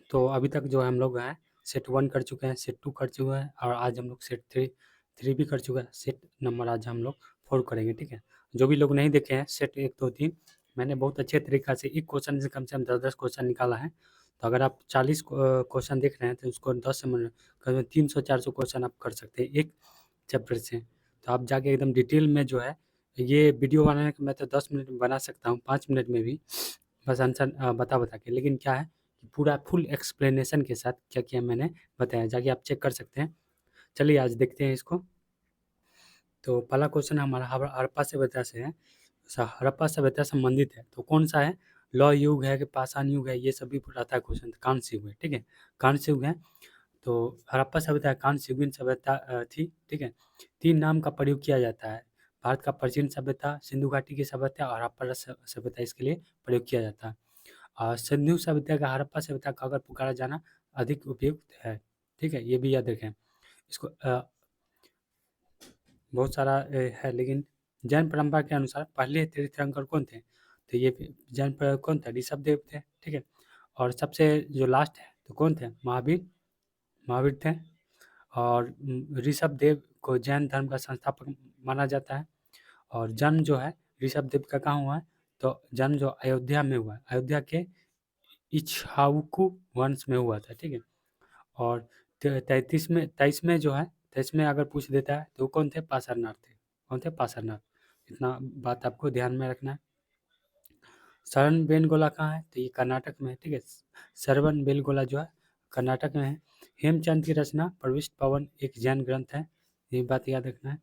तो अभी तक जो है हम लोग हैं सेट 1 कर चुके हैं, सेट 2 कर चुके हैं और आज हम लोग सेट 3 भी कर चुके हैं। सेट नंबर आज हम लोग 4 करेंगे, ठीक है। जो भी लोग नहीं देखे हैं सेट 1 2 3 मैंने बहुत अच्छे तरीक़ा से एक क्वेश्चन से कम 10-10 क्वेश्चन निकाला है। तो अगर आप 40 क्वेश्चन देख रहे हैं तो उसको 10 में करीब 300-400 क्वेश्चन आप कर सकते हैं एक चैप्टर से। तो आप जाके एकदम डिटेल में जो है ये वीडियो बनाने का मैं तो 10 मिनट में बना सकता हूँ, 5 मिनट में भी, बस आंसर बता के। लेकिन क्या है कि पूरा फुल एक्सप्लेनेशन के साथ क्या-क्या मैंने बताया, जाके आप चेक कर सकते हैं। चलिए आज देखते हैं इसको। तो पहला क्वेश्चन हमारा हड़प्पा सभ्यता से है। हड़प्पा सभ्यता से संबंधित है, तो कौन सा है? लौह युग है कि पाषाण युग है, ये सब भी रहता है क्वेश्चन। कांस्य युग है, ठीक है, कांस्य युग है। तो हड़प्पा सभ्यता कांस्य युगीन सभ्यता थी, ठीक है। 3 नाम का प्रयोग किया जाता है। भारत का प्राचीन सभ्यता, सिंधु घाटी की सभ्यता और हड़प्पा सभ्यता, इसके लिए प्रयोग किया जाता है। सिंधु सभ्यता का हड़प्पा सभ्यता का अगर पुकारा जाना अधिक उपयुक्त है, ठीक है, ये भी याद रखें। इसको बहुत सारा है, लेकिन जैन परंपरा के अनुसार पहले तीर्थंकर कौन थे? तो ये जैन पर कौन थे? ऋषभदेव थे, ठीक है। और सबसे जो लास्ट है तो कौन थे? महावीर थे। और ऋषभदेव को जैन धर्म का संस्थापक माना जाता है। और जन्म जो है ऋषभदेव का कहाँ हुआ है? तो जन्म जो अयोध्या में हुआ है, अयोध्या के इक्ष्वाकु वंश में हुआ था, ठीक है। और 23 में जो है 23 में अगर पूछ देता है तो कौन थे? पासरनाथ थे। कौन थे? पासरनाथ। इतना बात आपको ध्यान में रखना है। श्रवणबेलगोला कहाँ है? तो ये कर्नाटक में है, ठीक है। श्रवणबेलगोला जो है कर्नाटक में है। हेमचंद की रचना प्रविष्ट पवन एक जैन ग्रंथ है, ये बात याद रखना है।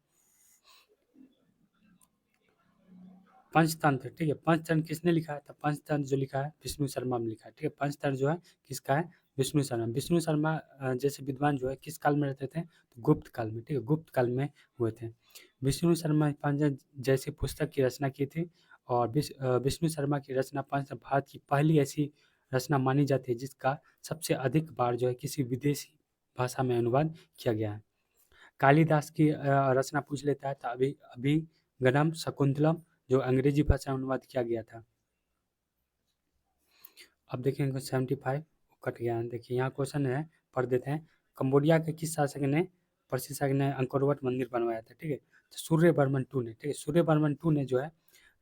पंचतंत्र, ठीक है, पंचतंत्र किसने लिखा है? तो पंचतंत्र जो लिखा है विष्णु शर्मा ने लिखा है, ठीक है। पंचतंत्र जो है किसका है? विष्णु शर्मा। विष्णु शर्मा जैसे विद्वान जो है किस काल में रहते थे? तो गुप्त काल में, ठीक है, गुप्त काल में हुए थे। विष्णु शर्मा पंचतंत्र जैसी पुस्तक की रचना की थी। और विष्णु शर्मा की रचना पंचतंत्र भारत की पहली ऐसी रचना मानी जाती है जिसका सबसे अधिक बार जो है किसी विदेशी भाषा में अनुवाद किया गया है। कालिदास की रचना पूछ लेता है तो अभिगम शकुंतलम जो अंग्रेजी भाषा में अनुवाद किया गया था। अब देखेंगे 75 कट गया है। देखिए यहाँ क्वेश्चन है, पढ़ देते हैं। कंबोडिया के किस शासक ने प्रसिद्ध शासक ने अंकोरवट मंदिर बनवाया था? ठीक है, तो सूर्यवर्मन टू ने, ठीक है, सूर्यवर्मन टू ने जो है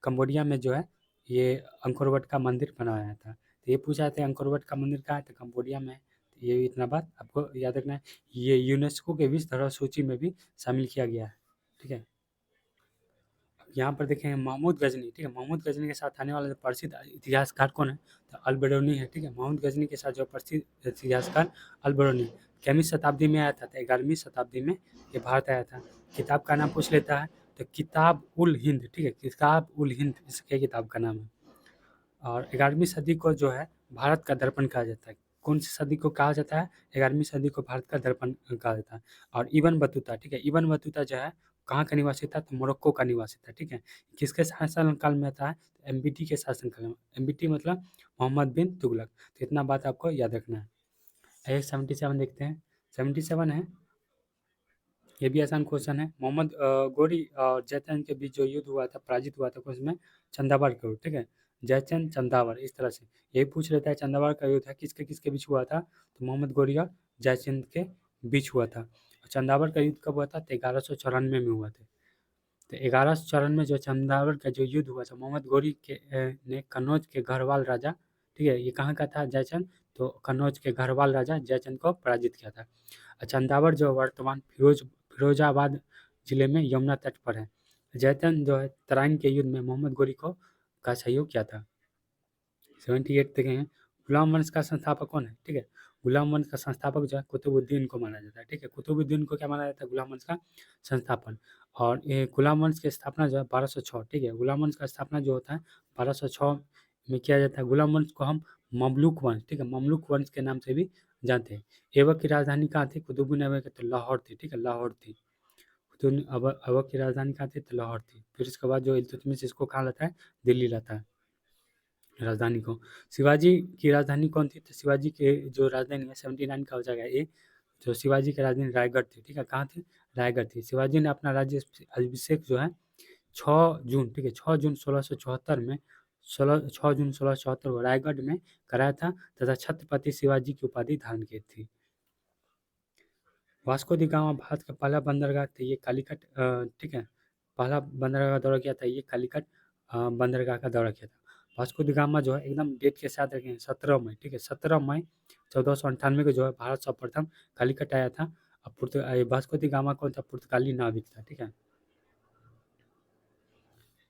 कंबोडिया में जो है ये अंकोरवट का मंदिर बनवाया था। तो ये पूछा था अंकोरवट का मंदिर कहाँ है? तो कंबोडिया में है। तो ये इतना बात आपको याद रखना है। ये यूनेस्को के विश्व धरोहर सूची में भी शामिल किया गया है, ठीक है। यहाँ पर देखें महमूद गजनी, ठीक है, महमूद गजनी के साथ आने वाला जो प्रसिद्ध इतिहासकार कौन है? तो अल-बेरूनी है, ठीक है। महमूद गजनी के साथ जो प्रसिद्ध इतिहासकार अल-बेरूनी कितवीं शताब्दी में आया था? तो 11वीं शताब्दी में ये भारत आया था। किताब का नाम पूछ लेता है तो किताब उल हिंद, ठीक है, किताब उल हिंद इसके किताब का नाम है। और 11वीं सदी को जो है भारत का दर्पण कहा जाता है। कौन सी सदी को कहा जाता है? 11वीं सदी को भारत का दर्पण कहा जाता है। और इब्न बतूता, ठीक है, इब्न बतूता जो है कहाँ का निवासी था? तो मोरक्को का निवासी था, ठीक है। किसके शासनकाल में था? एमबीटी के शासनकाल में। एमबीटी मतलब मोहम्मद बिन तुगलक। तो इतना बात आपको याद रखना है। 77 देखते हैं। 77 है, ये भी आसान क्वेश्चन है। मोहम्मद गोरी और जयचंद के बीच जो युद्ध हुआ था, पराजित हुआ था, उसमें चंदावर का युद्ध, ठीक है, जयचंद चंदावर, इस तरह से यही पूछ लेता है। चंदावर का युद्ध है किसके किसके बीच हुआ था? तो मोहम्मद गोरी और जयचंद के बीच हुआ था। और चंदावर का युद्ध कब हुआ था? तो 1194 में हुआ था। तो 1194 में जो चंदावर का जो युद्ध हुआ था, मोहम्मद गोरी के ने कन्नौज के गढ़वाल राजा, ठीक है, ये कहाँ का था? जयचंद, तो कन्नौज के गढ़वाल राजा जयचंद को पराजित किया था। और चंदावर जो वर्तमान फिरोजाबाद जिले में यमुना तट पर है। जयचंद जो है तराइन के युद्ध में मोहम्मद गोरी को का सहयोग किया था। 78 देखें, गुलाम वंश का संस्थापक कौन है? ठीक है, गुलाम वंश का संस्थापक जो है कुतुबुद्दीन को माना जाता है, ठीक है। कुतुबुद्दीन को क्या माना जाता है? गुलाम वंश का संस्थापन। और ये गुलाम वंश की स्थापना जो है 1206, ठीक है, गुलाम वंश का स्थापना जो होता है 1206 में किया जाता है। गुलाम वंश को हम ममलूक वंश, ठीक है, ममलूक वंश के नाम से भी जानते हैं। ऐबक की राजधानी कहाँ थी? कुतुबुद्दीन ऐबक तो लाहौर थी, ठीक है, लाहौर थी। ऐबक की राजधानी कहाँ थी? तो लाहौर थी। फिर इसके बाद जो इल्तुतमिश इसको कहाँ लाता है? दिल्ली लाता है राजधानी को। शिवाजी की राजधानी कौन थी? तो शिवाजी के जो राजधानी है 79 का हो जाएगा ये। जो शिवाजी की राजधानी रायगढ़ थी, ठीक है, कहाँ थी? रायगढ़ थी। शिवाजी ने अपना राज्य अभिषेक जो है 6 जून, ठीक है, 6 जून 1674 में 6 जून 1674 को रायगढ़ में कराया था तथा छत्रपति शिवाजी की उपाधि धारण की थी। वास्को दी गामा भारत का पहला बंदरगाह था, ये कालीकट ठीक है, पहला बंदरगाह का दौरा किया था, ये कालीकट बंदरगाह का दौरा किया था। वास्को दी गामा जो है एकदम डेट के साथ रखें 17 मई, ठीक है, 17 मई 1498 को जो है भारत सर्वप्रथम कालीकट आया था। अब वास्को दी गामा कौन था? पुर्तगाली नाविक था, ठीक है।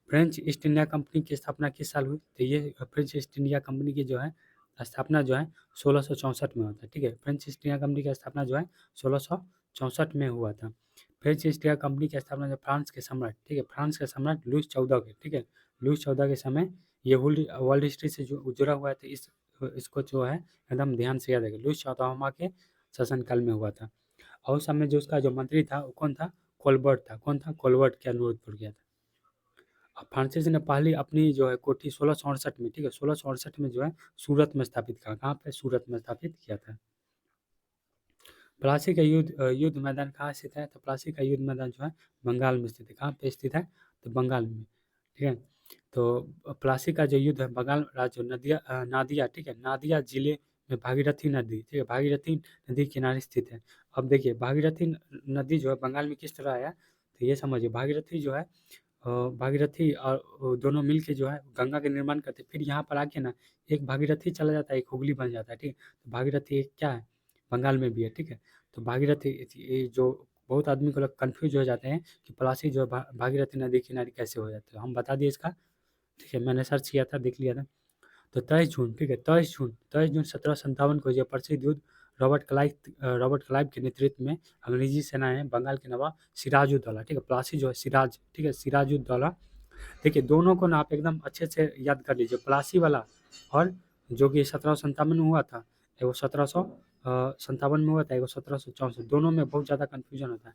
फ्रेंच ईस्ट इंडिया कंपनी की स्थापना किस साल हुई? तो ये फ्रेंच ईस्ट इंडिया कंपनी की जो है स्थापना जो है 1664 में होता है, ठीक है। फ्रेंच ईस्ट इंडिया कंपनी की स्थापना जो है 1664 में हुआ था। फ्रेंच ईस्ट इंडिया कंपनी की स्थापना जो फ्रांस के सम्राट, ठीक है, फ्रांस के सम्राट लुईस 14 के, ठीक है, लुईस 14 के समय ये वर्ल्ड हिस्ट्री से जो जुड़ा हुआ है, तो इसको जो है एकदम ध्यान से याद रखें, लुईस 14वां के शासनकाल में हुआ था। और उस समय जो उसका जो मंत्री था वो कौन था? कोलबर्ट था। कौन था? कोलबर्ट के अनुरोध पर किया था। फ्रांसिस ने पहली अपनी जो है कोठी 1668 में, ठीक है, 1668 में जो है सूरत में स्थापित किया। कहाँ पे? सूरत में स्थापित किया था। प्लासी का युद्ध मैदान कहाँ स्थित है? तो प्लासी का युद्ध मैदान जो है बंगाल में स्थित है। कहाँ पे स्थित है? तो बंगाल में, ठीक है। तो प्लासी का जो युद्ध है बंगाल राज्य नादिया, ठीक है, नादिया जिले में भागीरथी नदी, ठीक है, भागीरथी नदी किनारे स्थित है। अब देखिए भागीरथी नदी जो है बंगाल में किस तरह आया, तो ये समझिए भागीरथी जो है भागीरथी और दोनों मिल के जो है गंगा के निर्माण करते हैं। फिर यहाँ पर आके ना एक भागीरथी चला जाता है, एक हुगली बन जाता है, ठीक है। तो भागीरथी एक क्या है? बंगाल में भी है, ठीक है। तो भागीरथी ये जो बहुत आदमी को लोग कन्फ्यूज हो जाते हैं कि पलासी जो है भागीरथी नदी किनारे कैसे हो जाते हैं, हम बता दिए इसका, ठीक है, मैंने सर्च किया था, देख लिया था। तो 23 जून, ठीक है, 23 जून 1757 को जो प्रसिद्ध युद्ध रॉबर्ट क्लाइव के नेतृत्व में अंग्रेजी सेनाएं बंगाल के नवाब सिराजुद्दौला, ठीक है, प्लासी जो है सिराज, ठीक है, सिराजुद्दौला। देखिए दोनों को ना आप एकदम अच्छे से याद कर लीजिए, प्लासी वाला और जो कि 1757 में हुआ था, एगो 1757 में हुआ था, एगो 1764, दोनों में बहुत ज़्यादा कन्फ्यूजन होता है।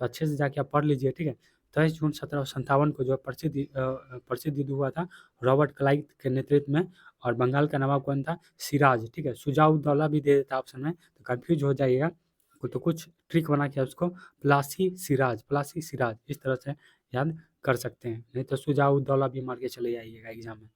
तो अच्छे से जाके आप पढ़ लीजिए, ठीक है। 23 जून 1757 को जो है प्रसिद्ध युद्ध हुआ था रॉबर्ट क्लाइव के नेतृत्व में, और बंगाल का नवाब कौन था? सिराज, ठीक है। शुजाउद्दौला भी दे देता ऑप्शन में, तो कन्फ्यूज हो जाइएगा, तो कुछ ट्रिक बना के उसको प्लासी सिराज इस तरह से याद कर सकते हैं, नहीं तो शुजाउद्दौला भी मार के चले जाइएगा एग्जाम में।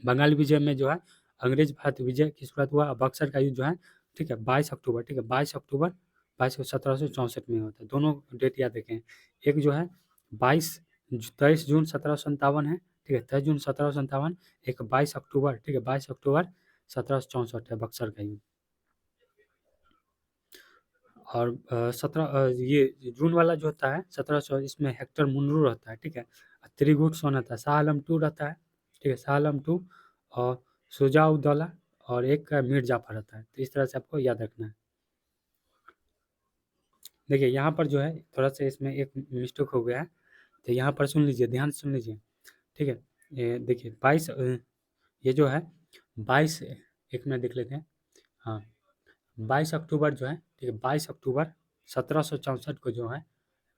बंगाल विजय में जो है अंग्रेज भारत विजय की शुरुआत हुआ। बक्सर का युद्ध जो है, ठीक है, 22 अक्टूबर, ठीक है, 22 अक्टूबर 1764 में होता है। दोनों डेट याद रखें, एक जो है 23 जून 1757 है, ठीक है, 23 जून 1757, एक 22 अक्टूबर, ठीक है, 22 अक्टूबर 1764 है बक्सर का युद्ध। और ये जून वाला जो होता है 1700, इसमें हेक्टर मुनरो रहता है, ठीक है, त्रिगुट सोन रहता है, शाह आलम टू रहता है, ठीक है, शाह आलम टू, और शुजाउद्दौला, और एक का मीर जाफर रहता है। तो इस तरह से आपको याद रखना है। देखिए यहाँ पर जो है थोड़ा सा इसमें एक मिस्टेक हो गया है, तो यहाँ पर सुन लीजिए, ध्यान से सुन लीजिए, ठीक है। ये देखिए 22 ये जो है 22, एक मिनट देख लेते हैं, हाँ, 22 अक्टूबर जो है, ठीक है, 22 अक्टूबर 1764 को जो है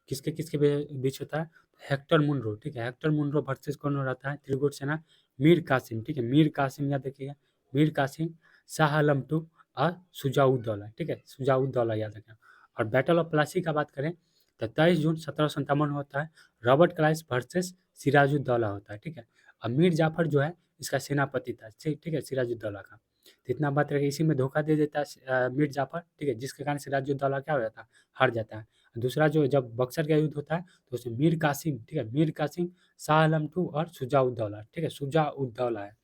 किसके किसके बीच होता है? हेक्टर मुनरो, ठीक है, हेक्टर मुनरो वर्सेस कौन हो रहता है? त्रिगुट सेना मीर कासिम, ठीक है, मीर कासिम याद रखिएगा, मीर कासिम, शाह आलम टू और शुजाउद्दौला, ठीक है, शुजाउद्दौला याद रखें। और बैटल ऑफ प्लासी का बात करें तो 23 जून 1757 होता है, रॉबर्ट क्लाइव वर्सेस सिराजुद्दौला होता है, ठीक है। और मीर जाफर जो है इसका सेनापति था, ठीक है, सिराजुद्दौला का। तो इतना बात रहे, इसी में धोखा दे देता है मीर जाफर, ठीक है, जिसके कारण सिराजुद्दौला क्या हो जाता है? हार जाता है। दूसरा जो जब बक्सर का युद्ध होता है तो उसमें मीर कासिम, ठीक है, मीर कासिम, शाह आलम टू और शुजाउद्दौला, ठीक है, शुजाउद्दौला है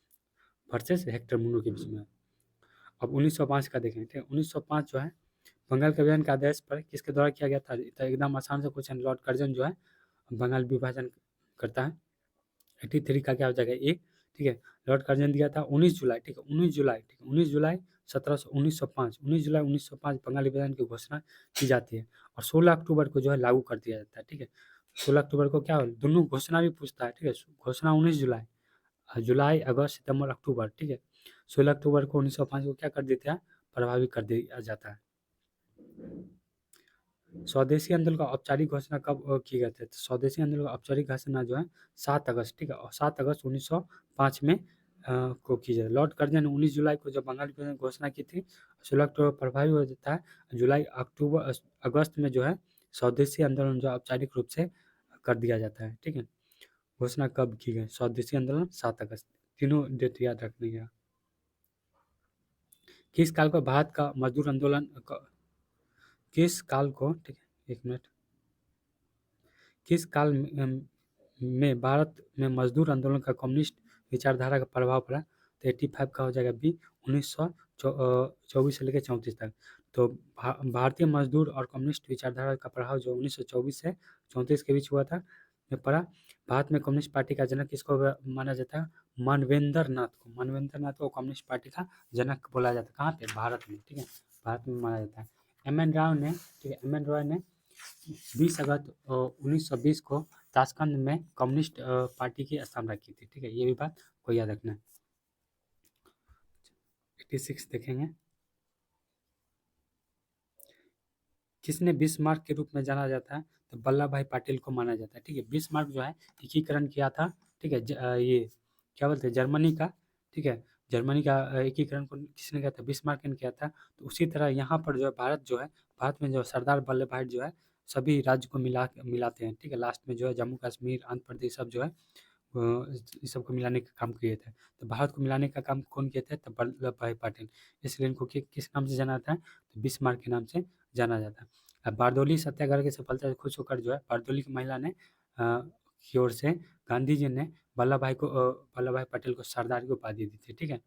वर्सेस हेक्टर मुन्नो के बीच में। अब 1905 का देखें, ठीक है, 1905 जो है बंगाल के विभाजन के आदेश पर किसके द्वारा किया गया था? तो एकदम आसान से क्वेश्चन, लॉर्ड कर्जन जो है बंगाल विभाजन करता है। 83 का क्या हो जाएगा? एक, ठीक है, लॉर्ड कर्जन दिया था 19 जुलाई, ठीक है, 19 जुलाई, ठीक है, 19 जुलाई 1905, 19 जुलाई 1905 बंगाल विभाजन की घोषणा की जाती है, और 16 अक्टूबर को जो है लागू कर दिया जाता है, ठीक है। 16 अक्टूबर को क्या हो, दोनों घोषणा भी पूछता है, ठीक है, घोषणा 19 जुलाई, जुलाई अगस्त सितंबर अक्टूबर, ठीक है, 16 अक्टूबर को 1905 को क्या कर देते हैं? प्रभावित कर दिया जाता है। स्वदेशी आंदोलन का औपचारिक घोषणा कब की गई थी? तो स्वदेशी आंदोलन का औपचारिक घोषणा जो है 7 अगस्त, ठीक है, और 7 अगस्त 1905 में को की जाए। लॉर्ड कर्जन ने 19 जुलाई को जब बंगाल की घोषणा की थी, 16 अक्टूबर प्रभावी हो जाता है, जुलाई अक्टूबर अगस्त में जो है स्वदेशी आंदोलन जो औपचारिक रूप से कर दिया जाता है, ठीक है। घोषणा कब की गई? स्वदेशी आंदोलन 7 अगस्त। तीनों डेट याद रखने का। किस काल को भारत का मजदूर आंदोलन किस काल को, ठीक है, एक मिनट, किस काल में भारत में मजदूर आंदोलन का कम्युनिस्ट विचारधारा का प्रभाव पड़ा? तो 85 का हो जाएगा बी, 1924 से लेकर 34 तक। तो भारतीय मजदूर और कम्युनिस्ट विचारधारा का प्रभाव जो 1924 से 34 के बीच हुआ था, में पड़ा। भारत में कम्युनिस्ट पार्टी का जनक किसको माना जाता है? मानवेंद्र नाथ को। मानवेंद्र नाथ को कम्युनिस्ट पार्टी का जनक बोला जाता है। कहाँ पे? भारत में, ठीक है, भारत में माना जाता है। एम एन राव ने, ठीक है, एम एन रॉय ने 20 अगस्त 1920 को ताशकंद में कम्युनिस्ट पार्टी की स्थापना की थी, ठीक है, ये भी बात को याद रखना है। 86 देखेंगे। किसने बिस्मार्क के रूप में जाना जाता है? तो वल्लभ भाई पटेल को माना जाता है, ठीक है। बिस्मार्क जो है एकीकरण किया था, ठीक है, ये क्या बोलते हैं, जर्मनी का, ठीक है, जर्मनी का एकीकरण को किसने किया था? बिस्मार्क ने किया था। तो उसी तरह यहाँ पर जो है भारत जो है, भारत में जो सरदार वल्लभ भाई जो है सभी राज्य को मिलाते हैं, ठीक है। लास्ट में जो है जम्मू कश्मीर, आंध्र प्रदेश सब जो है इस सबको मिलाने का काम किए थे। तो भारत को मिलाने का काम कौन किए थे? तो वल्लभ भाई पटेल। इसलिए इनको किस नाम से जाना जाता है? तो बिस्मार्क के नाम से जाना जाता है। अब बारदौली सत्याग्रह की सफलता से खुश होकर जो है बारदौली की महिला ने की ओर से गांधी जी ने वल्लभ भाई पटेल को सरदार की उपाधि दी थी, ठीक है,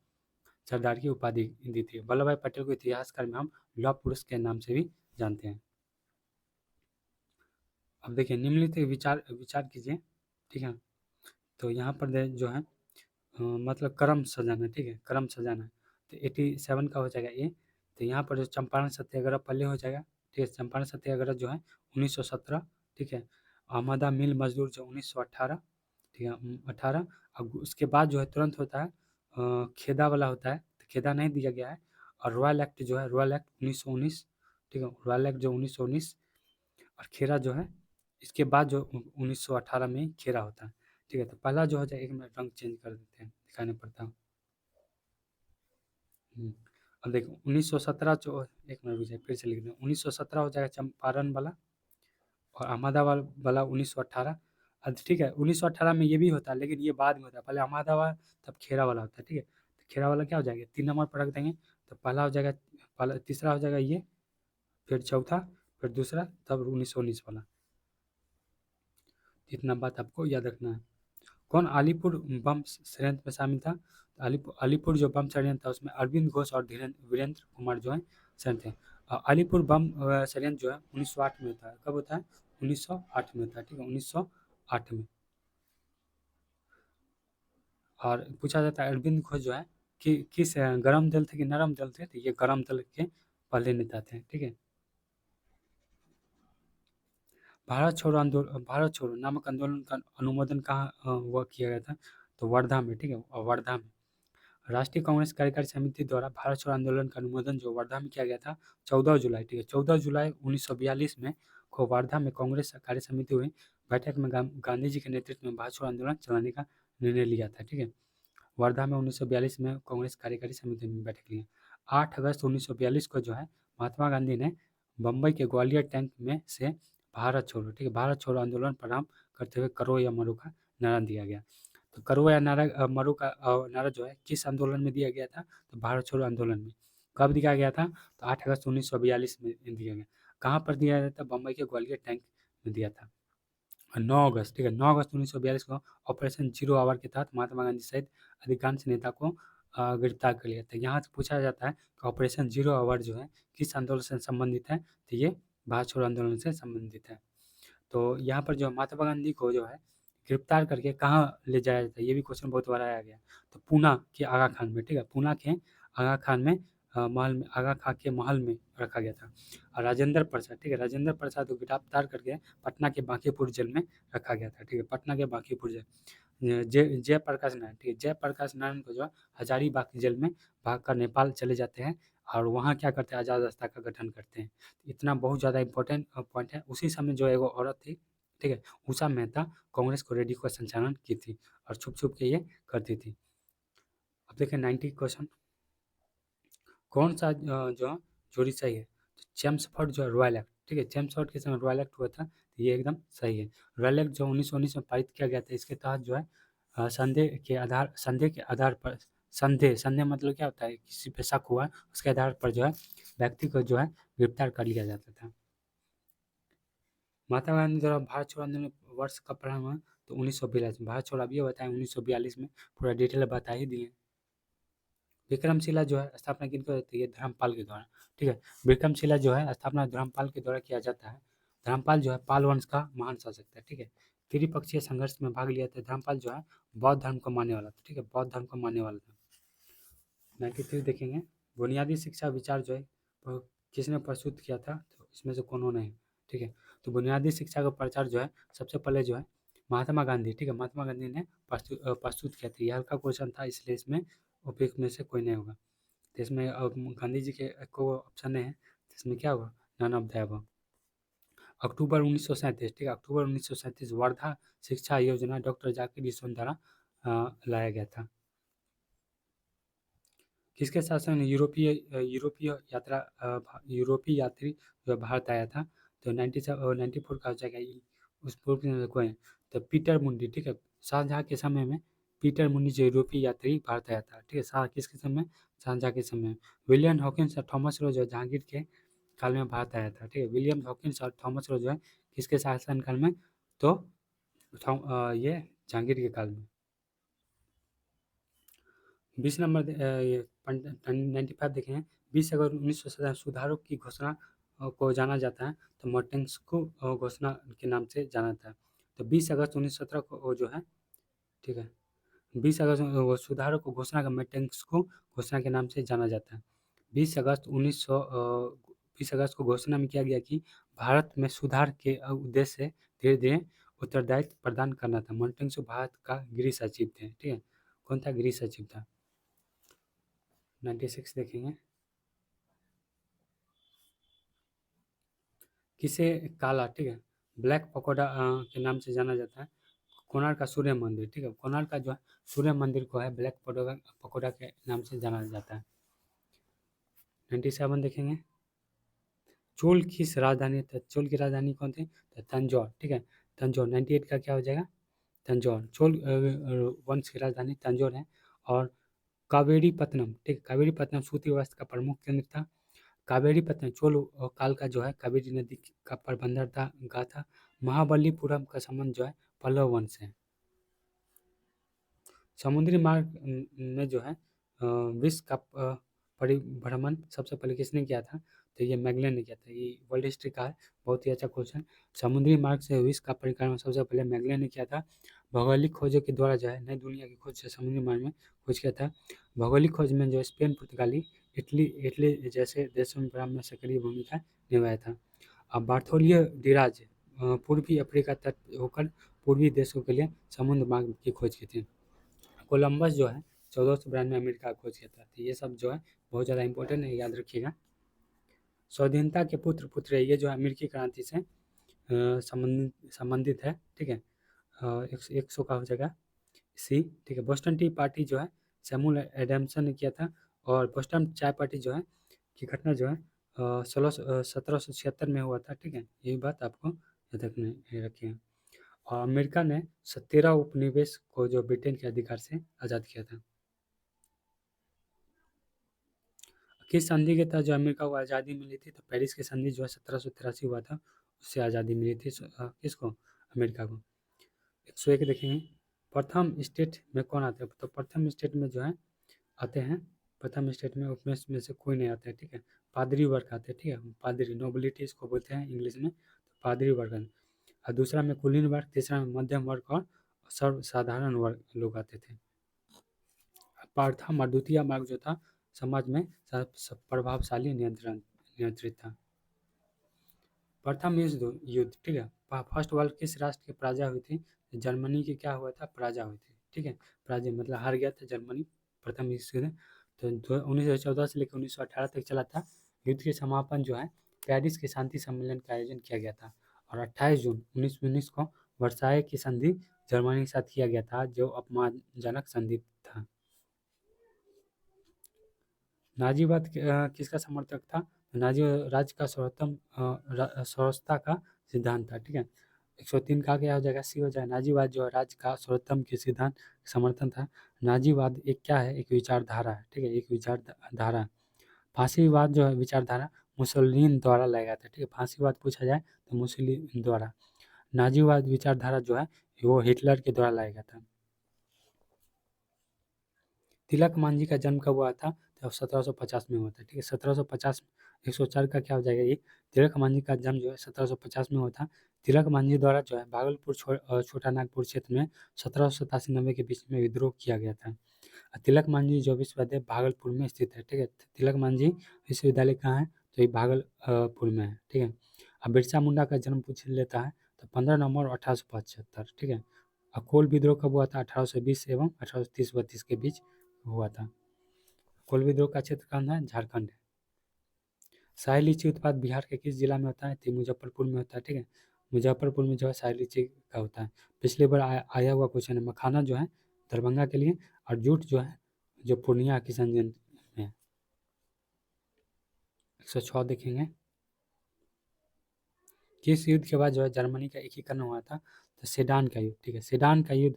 सरदार की उपाधि दी थी। वल्लभ भाई पटेल को इतिहासकार में हम लौह पुरुष के नाम से भी जानते हैं। अब देखिए निम्नलिखित विचार विचार कीजिए, ठीक है। तो यहाँ पर जो है मतलब क्रम सजाना, ठीक है, क्रम सजाना। तो 87 का हो जाएगा ये। तो यहाँ पर जो चंपारण सत्याग्रह पहले हो जाएगा, ठीक है। चंपारण सत्याग्रह जो है 1917, ठीक है। आमदा मिल मजदूर जो 1918, ठीक है, 18। अब उसके बाद जो है तुरंत होता है खेदा वाला होता है, तो खेदा नहीं दिया गया है। और रॉयल एक्ट जो है, रॉयल एक्ट 1919, ठीक है, रॉयल एक्ट जो 1919। और खेरा जो है इसके बाद जो 1918 में खेरा होता है, ठीक है। तो पहला जो हो जाए, एक मिनट रंग चेंज कर देते हैं, दिखाने पड़ता है। अब देखो 1917 जो, एक मिनट रुक जाइए, फिर से लिख दें। 1917 हो जाएगा चंपारण वाला, और अहमदाबाद वाला 1918। अब ठीक है, 1918 में ये भी होता है, लेकिन ये बाद में होता है, पहले अहमदाबाद तब खेरा वाला होता है, ठीक है। तो खेरा वाला क्या हो जाएगा, 3 नंबर पर रख देंगे। तो पहला हो जाएगा, पहला तीसरा हो जाएगा ये, फिर चौथा, फिर दूसरा, तब 1919 वाला। इतना बात आपको याद रखना है। कौन अलीपुर बम षड्यंत्र में शामिल था? तो अलीपुर अलीपुर जो बम षड्यंत्र था उसमें अरविंद घोष और वीरेंद्र कुमार जो है शामिल थे। अलीपुर बम षड्यंत्र जो है 1908 में होता है। कब होता है? 1908 में होता है, ठीक है, 1908 में। और पूछा जाता है अरविंद घोष जो है कि किस गरम दल थे कि नरम दल थे? तो ये गरम दल के पहले नेता थे, ठीक है। भारत छोड़ो नामक आंदोलन का अनुमोदन कहाँ हुआ किया गया था? तो वर्धा में, ठीक है, और वर्धा में। राष्ट्रीय कांग्रेस कार्यकारी समिति द्वारा भारत छोड़ो आंदोलन का अनुमोदन जो वर्धा में किया गया था 14 जुलाई, ठीक है, 14 जुलाई 1942 में को वर्धा में कांग्रेस कार्य समिति हुई। बैठक में गांधी जी के नेतृत्व में भारत छोड़ो आंदोलन चलाने का निर्णय लिया था, ठीक है। वर्धा में 1942 में कांग्रेस कार्यकारी समिति में बैठक ली। 8 अगस्त 1942 को जो है महात्मा गांधी ने बम्बई के ग्वालियर टैंक में से भारत छोड़ो, ठीक है, भारत छोड़ो आंदोलन प्रारंभ करते हुए करो या मरो का नारा दिया गया। तो करो या नारा मरो का नारा जो है किस आंदोलन में दिया गया था? तो भारत छोड़ो आंदोलन में। कब दिया गया था? तो 8 अगस्त 1942 में दिया गया। कहाँ पर दिया गया था? बम्बई के ग्वालियर टैंक में दिया था। 9 अगस्त, ठीक है, 9 अगस्त 1942 को ऑपरेशन जीरो आवर के तहत महात्मा गांधी सहित अधिकांश नेता को गिरफ्तार कर लिया था। यहाँ से पूछा जाता है कि ऑपरेशन जीरो आवर जो है किस आंदोलन से संबंधित है? तो ये भारत छोड़ो आंदोलन से संबंधित है। तो यहाँ पर जो महात्मा गांधी को जो है गिरफ्तार करके कहाँ ले जाया जाता है, ये भी क्वेश्चन बहुत बार आया गया। तो पूना के आगा खान में, ठीक है, पूना के आगा खान में महल में, आगा खां के महल में रखा गया था। और राजेंद्र प्रसाद, ठीक है, राजेंद्र प्रसाद को गिरफ्तार करके पटना के बांकीपुर जेल में रखा गया था, ठीक है, पटना के बांकीपुर जेल। जयप्रकाश नारायण, ठीक है, जयप्रकाश नारायण को जो है हजारीबाग जेल में भागकर नेपाल चले जाते हैं। और वहाँ क्या करते हैं? आज़ाद रास्ता का गठन करते हैं। इतना बहुत ज़्यादा इंपॉर्टेंट पॉइंट है। उसी समय जो एगो औरत थी, ठीक है, उषा मेहता, कांग्रेस को रेडियो का संचालन की थी और छुप छुप के ये करती थी। अब देखें 90 क्वेश्चन। कौन सा जो जोड़ी सही है? तो चेम्सफोर्ड जो है रॉयल एक्ट, ठीक है, चेम्सफोर्ड के समय रॉयल एक्ट हुआ था, तो ये एकदम सही है। रॉयल एक्ट जो 1919 में पारित किया गया था, इसके तहत जो है संदेह के आधार पर संदेह संदेह मतलब क्या होता है, किसी पे शक हुआ उसके आधार पर जो है व्यक्ति को जो है गिरफ्तार कर लिया जाता था। महात्मा गांधी द्वारा भारत छोड़ो आंदोलन वर्ष कब प्रारंभ हुआ? तो 1942 में। भारत छोड़ो अब ये बताएं 1942 में, पूरा डिटेल बता ही दिए। विक्रमशिला जो है स्थापना किनके होती है? धर्मपाल के द्वारा, ठीक है। विक्रमशिला जो है स्थापना धर्मपाल के द्वारा किया जाता है। धर्मपाल जो है पाल वंश का महान शासक था, ठीक है। त्रिपक्षीय संघर्ष में भाग लिया था। धर्मपाल जो है बौद्ध धर्म को मानने वाला था, ठीक है, बौद्ध धर्म को मानने वाला था। 93 देखेंगे, बुनियादी शिक्षा विचार जो है वो किसने प्रस्तुत किया था? तो इसमें से कौन नहीं, ठीक है। तो बुनियादी शिक्षा का प्रचार जो है सबसे पहले जो है महात्मा गांधी, ठीक है, महात्मा गांधी ने प्रस्तुत किया था। यह हल्का क्वेश्चन था इसलिए इसमें उपयुक्त में से कोई नहीं होगा। तो इसमें गांधी जी के को ऑप्शन है, तो इसमें क्या होगा? None of the above. October 1937, ठीक है, अक्टूबर 1937 वर्धा शिक्षा योजना डॉक्टर जाकिर हुसैन द्वारा लाया गया था। किसके शासन में यूरोपीय यूरोपीय यूरोपीय यात्री जो भारत आया था? तो 94 का हो जाएगा उस पूर्व में कोई है। तो पीटर मुंडी, ठीक है, शाहजहाँ के समय में पीटर मुंडी जो यूरोपीय यात्री भारत आया था, ठीक है, शाह किसके समय? शाहजहाँ के समय में। विलियम हॉकिंस और थॉमस रो जो जहांगीर के काल में भारत आया था, ठीक है। विलियम हॉकिंस और थॉमस रो जो है किसके शासन काल में? तो ये जहांगीर के काल में। 20 नंबर 95 देखे हैं। 20 अगस्त 1917 सुधारों की घोषणा को जाना जाता है, तो मोंटेस्क्यू घोषणा के नाम से जाना था। तो 20 अगस्त 1917 को वो जो है, ठीक है, 20 अगस्त वो सुधारों को घोषणा का मोंटेस्क्यू घोषणा के नाम से जाना जाता है। 20 अगस्त 1900 20 अगस्त को घोषणा में किया गया कि भारत में सुधार के उद्देश्य से धीरे धीरे उत्तरदायित्व प्रदान करना था। मोंटेस्क्यू भारत का गृह सचिव थे, ठीक है। कौन था गृह सचिव था? 96 देखेंगे, किसे काला, ठीक है, ब्लैक पकोडा के नाम से जाना जाता है? कोणार्क का सूर्य मंदिर, ठीक है, कोणार्क का जो है सूर्य मंदिर को है ब्लैक पकोडा पकोडा के नाम से जाना जाता है। 97 देखेंगे, चोल किस राजधानी था? चोल की राजधानी कौन थी? तो तंजौर, ठीक है, तंजौर। 98 का क्या हो जाएगा? तंजौर। चोल वंश की राजधानी तंजौर है। और कावेरी पत्तनम, ठीक, कावेरी पत्तनम सूती वस्त्र का प्रमुख केंद्र था। कावेरी पत्तनम चोल काल का जो है कावेरी नदी का प्रबंधन था। महाबलीपुरम का संबंध जो है पल्लव वंश से है। समुद्री मार्ग में जो है विश्व का परिभ्रमण सबसे पहले किसने किया था? तो ये मैगलेन ने किया था। ये वर्ल्ड हिस्ट्री का है, बहुत ही अच्छा क्वेश्चन। समुद्री मार्ग से विश्व का परिक्रमा सबसे पहले मैगलेन ने किया था। भौगोलिक खोजों के द्वारा जो है नई दुनिया की खोज से समुद्री मार्ग में खोज किया था। भौगोलिक खोज में जो है स्पेन, पुर्तगाली, इटली इटली जैसे देशों में प्रारंभ में सक्रिय भूमिका निभाया था। अब बार्थोलियो डिराज पूर्वी अफ्रीका तट होकर पूर्वी देशों के लिए समुद्र मार्ग की खोज की थी। कोलंबस जो है 1492 में अमेरिका की खोज किया था। तो ये सब जो है बहुत ज़्यादा इंपॉर्टेंट है, याद रखिएगा। स्वाधीनता के पुत्र पुत्र ये जो है अमेरिकी क्रांति से संबंधित है, ठीक है। 100 का हो जाएगा सी, ठीक है। बोस्टन टी पार्टी जो है सैमुअल एडम्सन ने किया था। और बोस्टन चाय पार्टी जो है की घटना जो है 1776 में हुआ था, ठीक है। यही बात आपको याद रखिएगा। और अमेरिका ने 13 उपनिवेश को जो ब्रिटेन के अधिकार से आज़ाद किया था। किस संधि के तहत जो अमेरिका को आज़ादी मिली थी? तो पेरिस की संधि जो है 1783 हुआ था, उससे आज़ादी मिली थी किसको? अमेरिका को। 101 देखेंगे, प्रथम स्टेट में कौन आते हैं? तो प्रथम स्टेट में जो है आते हैं, प्रथम स्टेट में उपमेश में से कोई नहीं आता है, ठीक है। पादरी वर्ग आते हैं, ठीक है, पादरी नोबिलिटी इसको बोलते हैं इंग्लिश में, तो पादरी वर्ग। और दूसरा में कुलीन वर्ग, तीसरा में मध्यम वर्ग और सर्वसाधारण वर्ग लोग आते थे। प्रथम और द्वितीय मार्ग जो था समाज में प्रभावशाली नियंत्रित था। प्रथम युद्ध, ठीक है, फर्स्ट वर्ल्ड किस राष्ट्र की पराजय हुई थी? जर्मनी की क्या हुआ था? पराजय हुई थी, ठीक है। पराजय मतलब हार गया था जर्मनी प्रथम विश्व युद्ध। तो 1914 से लेकर 1918 तक चला था। युद्ध के समापन जो है पेरिस के शांति सम्मेलन का आयोजन किया गया था। और 28 जून 1919 को वर्साय की संधि जर्मनी के साथ किया गया था, जो अपमानजनक संधि था। नाजीवाद किसका समर्थक था? नाजी राज्य का सर्वोत्तम स्वच्छता का सिद्धांत था, ठीक है। 103 का क्या हो जाएगा, सी हो जाएगा। नाजीवाद जो है राज्य का सर्वोत्तम के सिद्धांत समर्थन था। नाजीवाद एक क्या है, एक विचारधारा है, ठीक है, एक विचारधारा। फांसीवाद जो है विचारधारा मुसोलिनी द्वारा लाया गया था, ठीक है, फांसीवाद पूछा जाए तो मुसोलिनी द्वारा। नाजीवाद विचारधारा जो है वो हिटलर के द्वारा लाया गया था। तिलक मांझी का जन्म कब हुआ था, तो 1750 में हुआ था, ठीक है, 1750। 104 का क्या हो जाएगा ये, तिलक मांझी का जन्म जो है 1750 में हुआ था। तिलक मांझी द्वारा जो है भागलपुर छोटा नागपुर क्षेत्र में 1787-90 के बीच में विद्रोह किया गया था। तिलक मांझी जो विश्वविद्यालय भागलपुर में स्थित है, ठीक है, तिलक मांझी विश्वविद्यालय कहाँ है, तो ये भागलपुर में है, ठीक है। अब बिरसा मुंडा का जन्म पूछ लेता है, तो 15 नवंबर 1875, ठीक है। कोल विद्रोह कब हुआ था, 1820 एवं 1830-32 के बीच हुआ था। कोल विद्रोह का क्षेत्र कौन है, झारखंड है। शाही लीची उत्पाद बिहार के किस जिला में होता है, तो मुजफ्फरपुर में होता है, ठीक है। मुजफ्फरपुर में जो है शाही लीची का होता है। पिछले बार आया हुआ क्वेश्चन है, मखाना जो है दरभंगा के लिए, और जूट जो है जो पूर्णिया किशनगंज में है। 106 देखेंगे, किस युद्ध के बाद जो है जर्मनी का एकीकरण हुआ था, तो सेडान का युद्ध, ठीक है, सेडान का युद्ध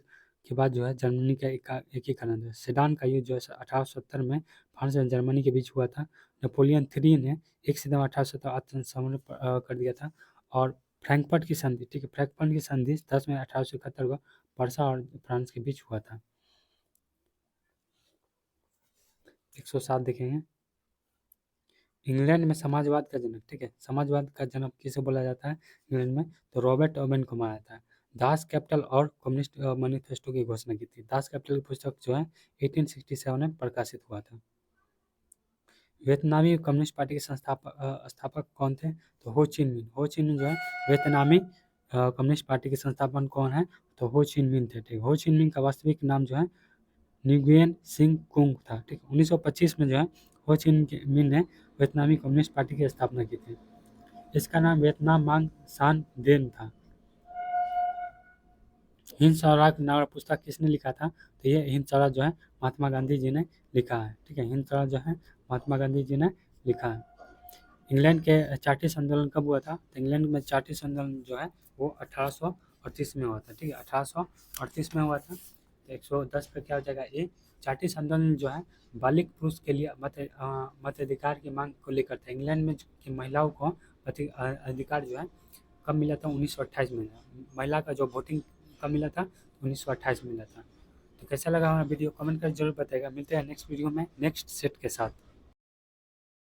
के बाद जो है जर्मनी का एकीकरण हुआ। सेडान का युद्ध जो है 1870 में फ्रांस और जर्मनी के बीच हुआ था। नेपोलियन थ्री ने 1 सितंबर 1870 आत्मसमर्पण कर दिया था। और फ्रैंकफर्ट की संधि, ठीक है, फ्रैंकफर्ट की संधि 10 मई 1871 को परसा और फ्रांस के बीच हुआ था। 107 देखेंगे, इंग्लैंड में समाजवाद का जनक, ठीक है, समाजवाद का जनक किसे बोला जाता है इंग्लैंड में, तो रॉबर्ट ओवेन को माना जाता है। दास कैपिटल और कम्युनिस्ट मैनिफेस्टो की घोषणा की थी। दास कैपिटल की पुस्तक जो है 1867 में प्रकाशित हुआ था। वियतनामी कम्युनिस्ट पार्टी के स्थापक कौन थे, तो हो चिन मिन। हो चिन मिन जो है वियतनामी कम्युनिस्ट पार्टी के संस्थापक कौन है, तो हो चिन मिन थे, ठीक। हो चिन मिन का वास्तविक नाम जो है निगुयेन सिंह कुंग था, ठीक। 1925 में जो है हो चिन मिन ने वियतनामी कम्युनिस्ट पार्टी की स्थापना की थी। इसका नाम वियतनाम मांग सान देन था। हिंद स्वराज नामक पुस्तक किसने लिखा था, तो ये हिंद स्वराज जो है महात्मा गांधी जी ने लिखा है, ठीक है, हिंद स्वराज जो है महात्मा गांधी जी ने लिखा है। इंग्लैंड के चार्टिस्ट आंदोलन कब हुआ था, तो इंग्लैंड में चार्टिस्ट आंदोलन जो है वो 1838 में हुआ था, ठीक है, 1838 में हुआ था। तो 110 पे क्या हो जाएगा ए, चार्टिस्ट आंदोलन जो है बालिक पुरुष के लिए मताधिकार की मांग को लेकर था। इंग्लैंड में की महिलाओं को अधिकार जो है कब मिला था, 1928 में मिला। महिला का जो वोटिंग कब मिला था, 1928 में मिला था। तो कैसा लगा हमारा वीडियो, कमेंट कर जरूर बताएगा। मिलते हैं नेक्स्ट वीडियो में नेक्स्ट सेट के साथ।